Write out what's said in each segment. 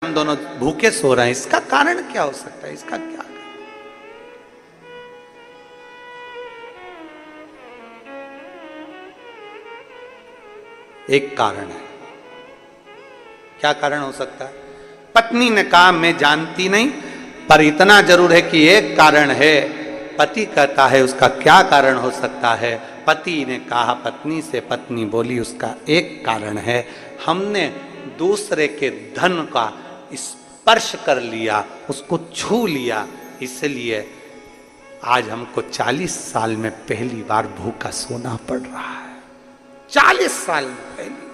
हम दोनों भूखे सो रहे हैं, इसका कारण क्या हो सकता है? इसका क्या? एक कारण है। क्या कारण हो सकता है? पत्नी ने कहा मैं जानती नहीं, पर इतना जरूर है कि एक कारण है। पति कहता है उसका क्या कारण हो सकता है? पति ने कहा पत्नी से, पत्नी बोली उसका एक कारण है, हमने दूसरे के धन का स्पर्श कर लिया, उसको छू लिया, इसलिए आज हमको 40 साल में पहली बार भूखा सोना पड़ रहा है। 40 साल में पहली बार।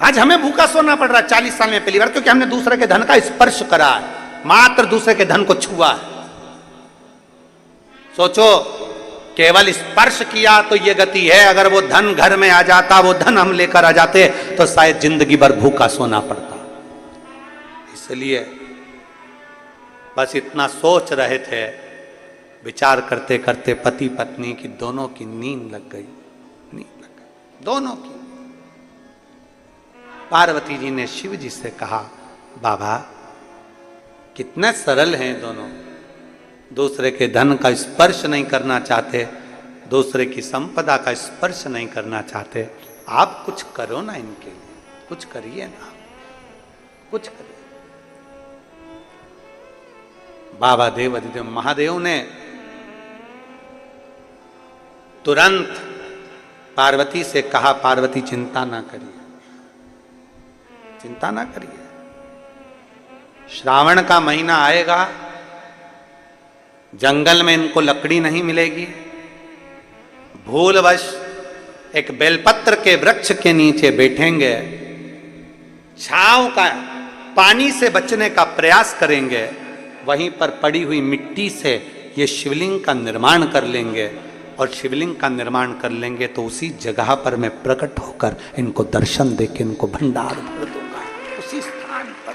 आज हमें भूखा सोना पड़ रहा है 40 साल में पहली बार, क्योंकि हमने दूसरे के धन का स्पर्श करा है, मात्र दूसरे के धन को छुआ है। सोचो, केवल स्पर्श किया तो ये गति है, अगर वो धन घर में आ जाता, वो धन हम लेकर आ जाते, तो शायद जिंदगी भर भूखा सोना पड़ता। इसलिए बस इतना सोच रहे थे, विचार करते करते पति पत्नी की दोनों की नींद लग गई, नींद लग गई दोनों की। पार्वती जी ने शिव जी से कहा, बाबा कितने सरल हैं दोनों, दूसरे के धन का स्पर्श नहीं करना चाहते, दूसरे की संपदा का स्पर्श नहीं करना चाहते, आप कुछ करो ना इनके लिए, कुछ करिए ना, कुछ करिए। बाबा देवाधिदेव महादेव ने तुरंत पार्वती से कहा, पार्वती चिंता ना करिए, चिंता ना करिए, श्रावण का महीना आएगा, जंगल में इनको लकड़ी नहीं मिलेगी, भूलवश एक बेलपत्र के वृक्ष के नीचे बैठेंगे, छांव का पानी से बचने का प्रयास करेंगे, वहीं पर पड़ी हुई मिट्टी से ये शिवलिंग का निर्माण कर लेंगे, और शिवलिंग का निर्माण कर लेंगे तो उसी जगह पर मैं प्रकट होकर इनको दर्शन देके इनको भंडार भर दूंगा, उसी स्थान पर।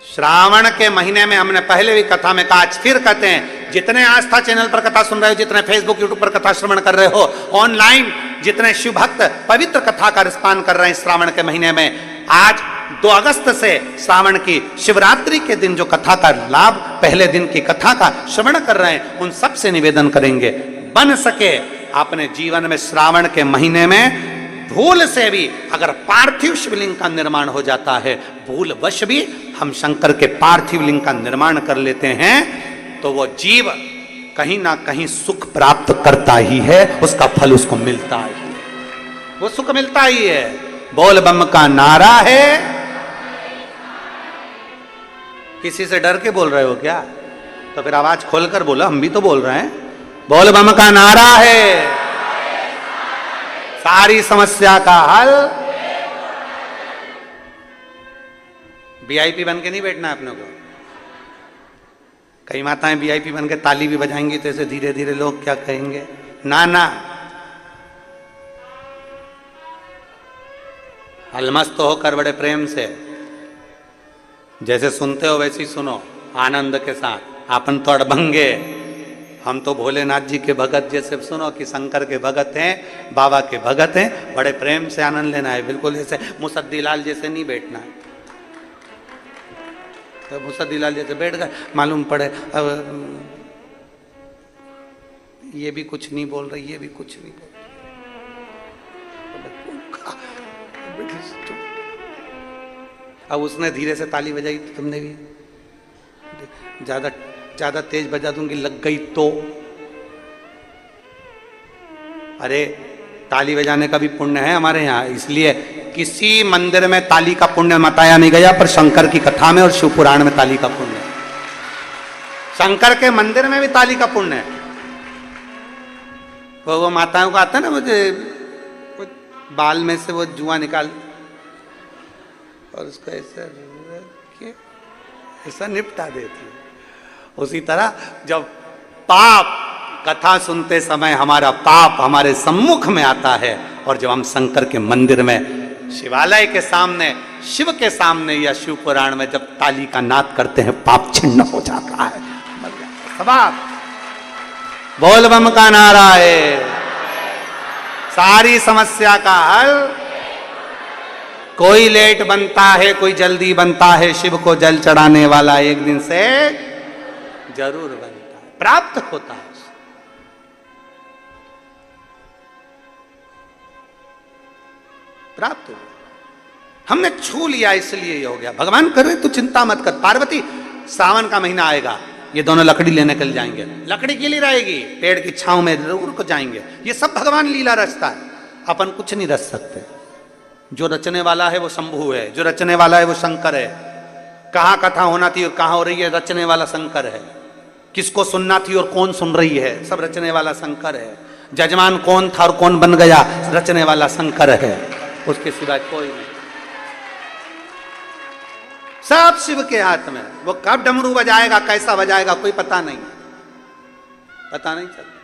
श्रावण के महीने में हमने पहले भी कथा में कहा, आज फिर कहते हैं, जितने आस्था चैनल पर कथा सुन रहे हो, जितने फेसबुक यूट्यूब पर कथा श्रवण कर रहे हो, ऑनलाइन जितने शिव भक्त पवित्र कथा का रिस्पान कर रहे हैं श्रावण के महीने में, आज 2 अगस्त से श्रावण की शिवरात्रि के दिन जो कथा का लाभ, पहले दिन की कथा का श्रवण कर रहे हैं, उन सब से निवेदन करेंगे, बन सके अपने जीवन में श्रावण के महीने में भूल से भी अगर पार्थिव शिवलिंग का निर्माण हो जाता है, भूलवश भी हम शंकर के पार्थिव लिंग का निर्माण कर लेते हैं, तो वो जीव कहीं ना कहीं सुख प्राप्त करता ही है, उसका फल उसको मिलता ही है, वो सुख मिलता ही है। बोल बम का नारा है। किसी से डर के बोल रहे हो क्या? तो फिर आवाज खोलकर बोलो, हम भी तो बोल रहे हैं। बोल बम का नारा है, सारी समस्या का हल। वीआईपी बन के नहीं बैठना अपने को। कई माताएं वीआईपी बन के ताली भी बजाएंगी तो ऐसे धीरे धीरे लोग क्या कहेंगे, ना ना, अलमस्त होकर बड़े प्रेम से, जैसे सुनते हो वैसे ही सुनो, आनंद के साथ। आपन तो अड़भंगे, हम तो भोलेनाथ जी के भगत, जैसे सुनो कि शंकर के भगत हैं, बाबा के भगत हैं, बड़े प्रेम से आनंद लेना है। बिल्कुल ऐसे मुसद्दीलाल जैसे नहीं बैठना है। तो मुसद्दीलाल जैसे बैठ गए, मालूम पड़े अब ये भी कुछ नहीं बोल रही, ये भी कुछ नहीं बोल रही, अब उसने धीरे से ताली बजाई तो तुमने भी ज्यादा तेज बजा दूंगी, लग गई तो। अरे ताली बजाने का भी पुण्य है हमारे यहाँ, इसलिए किसी मंदिर में ताली का पुण्य बताया नहीं गया, पर शंकर की कथा में और शिव पुराण में ताली का पुण्य है। शंकर के मंदिर में भी ताली का पुण्य है। तो वो माताओं को आता है ना, मुझे बाल में से वो जुआ निकाल और उसको ऐसा निपटा देती है। उसी तरह जब पाप कथा सुनते समय हमारा पाप हमारे सम्मुख में आता है, और जब हम शंकर के मंदिर में, शिवालय के सामने, शिव के सामने या शिव पुराण में जब ताली का नाद करते हैं, पाप छिन्न हो जाता है, मर जाता है। बोल बम का नारा है, सारी समस्या का हल। कोई लेट बनता है, कोई जल्दी बनता है, शिव को जल चढ़ाने वाला एक दिन से जरूर बनता है, प्राप्त होता है। प्राप्त हो, हमने छू लिया इसलिए ये हो गया। भगवान करे तो चिंता मत कर। पार्वती, सावन का महीना आएगा, ये दोनों लकड़ी लेने के लिए जाएंगे। लकड़ी के लिए रहेगी, पेड़ की छांव में जरूर को जाएंगे। ये सब भगवान लीला रचता है, अपन कुछ नहीं रच सकते। जो रचने वाला है वो शंभु है, जो रचने वाला है वो शंकर है। कहाँ कथा होना थी और कहाँ हो रही है, रचने वाला शंकर है। किसको सुनना थी और कौन सुन रही है, सब रचने वाला शंकर है। जजमान कौन था और कौन बन गया, रचने वाला शंकर है, उसके सिवाय कोई नहीं। सब शिव के हाथ में। वो कब डमरू बजाएगा, कैसा बजाएगा, कोई पता नहीं, पता नहीं चलता।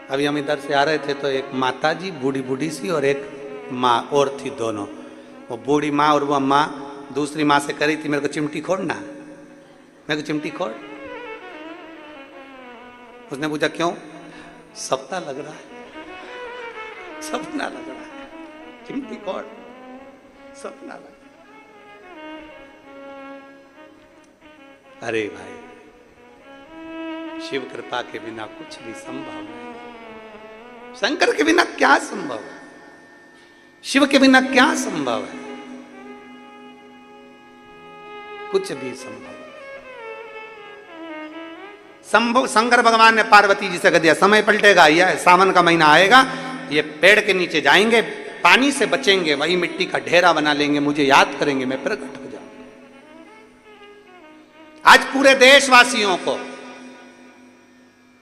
अभी हम इधर से आ रहे थे तो एक माता जी बूढ़ी बूढ़ी सी और एक माँ और थी, दोनों। वो बूढ़ी माँ और वो अम्मा दूसरी माँ से करी थी, मेरे को चिमटी खोड़ना, मेरे को चिमटी खोड़। उसने पूछा क्यों? सपना लग रहा है, सपना लग रहा है, चिमटी खोड़, सपना लग रहा है। अरे भाई, शिव कृपा के बिना कुछ भी संभव नहीं। शंकर के बिना क्या संभव है, शिव के बिना क्या संभव है, कुछ भी संभव। संभव शंकर भगवान ने पार्वती जी से कह दिया समय पलटेगा, यह सावन का महीना आएगा, ये पेड़ के नीचे जाएंगे, पानी से बचेंगे, वही मिट्टी का ढेरा बना लेंगे, मुझे याद करेंगे, मैं प्रकट हो जाऊंगा। आज पूरे देशवासियों को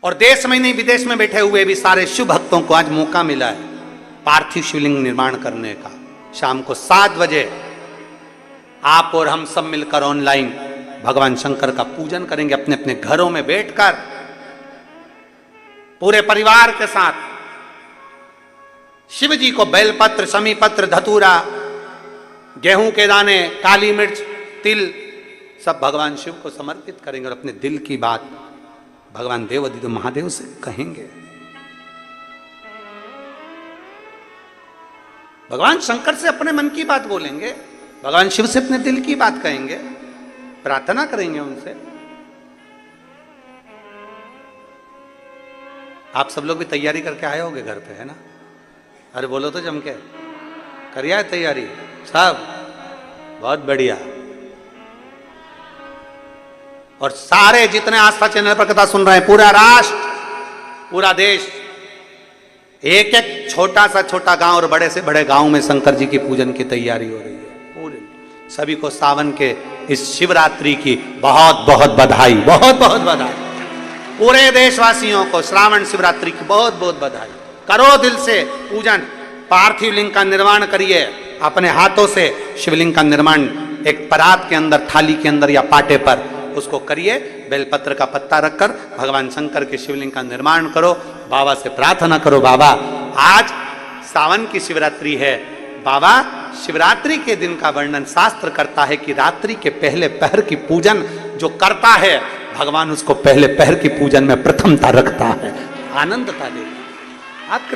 और देश में नहीं विदेश में बैठे हुए भी सारे शिव भक्तों को आज मौका मिला है पार्थिव शिवलिंग निर्माण करने का। शाम को 7 बजे आप और हम सब मिलकर ऑनलाइन भगवान शंकर का पूजन करेंगे, अपने अपने घरों में बैठकर पूरे परिवार के साथ। शिव जी को बेलपत्र, शमीपत्र, धतूरा, गेहूं के दाने, काली मिर्च, तिल सब भगवान शिव को समर्पित करेंगे और अपने दिल की बात भगवान देवाधिदेव महादेव से कहेंगे। भगवान शंकर से अपने मन की बात बोलेंगे, भगवान शिव से अपने दिल की बात कहेंगे, प्रार्थना करेंगे उनसे। आप सब लोग भी तैयारी करके आए होंगे घर पे, है ना? अरे बोलो तो जम के, करिए तैयारी सब, बहुत बढ़िया। और सारे जितने आस्था चैनल पर कथा सुन रहे हैं, पूरा राष्ट्र, पूरा देश, एक एक छोटा सा छोटा गांव और बड़े से बड़े गांव में शंकर जी की पूजन की तैयारी हो रही है। पूरे सभी को सावन के इस शिवरात्रि की बहुत बहुत बधाई, बहुत बहुत बधाई। पूरे देशवासियों को श्रावण शिवरात्रि की बहुत बहुत बधाई। करो दिल से पूजन, पार्थिव लिंग का निर्माण करिए अपने हाथों से। शिवलिंग का निर्माण एक परात के अंदर, थाली के अंदर या पाटे पर उसको करिए, बेलपत्र का पत्ता रखकर भगवान शंकर के शिवलिंग का निर्माण करो। बाबा से प्रार्थना करो, बाबा आज सावन की शिवरात्रि है, बाबा शिवरात्रि के दिन का वर्णन शास्त्र करता है कि रात्रि के पहले पहर की पूजन जो करता है भगवान उसको पहले पहर की पूजन में प्रथमता रखता है, आनंदता देता है। आप